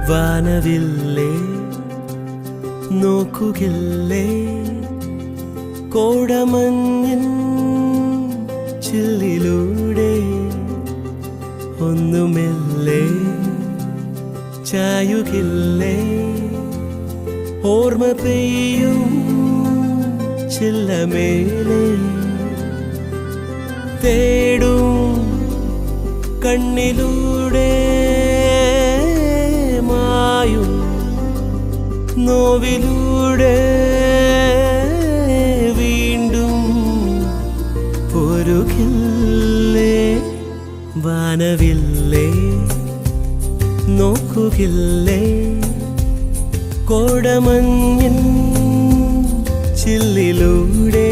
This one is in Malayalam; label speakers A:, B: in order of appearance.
A: വാനവില്ലേ നോക്കുകില്ലേ കോടമഞ്ഞിൻ ചില്ലിലൂടെ ഒന്നുമില്ലേ ചായുകില്ലേ ഓർമ്മ പെയ്യും ചില്ലമേലെ തേടും കണ്ണിലൂടെ മായും നോവിലൂടെ വീണ്ടും പൊരുകില്ലേ വാനവില്ലേ നോക്കുകില്ലേ കോടമഞ്ഞിൻ ചില്ലിലൂടെ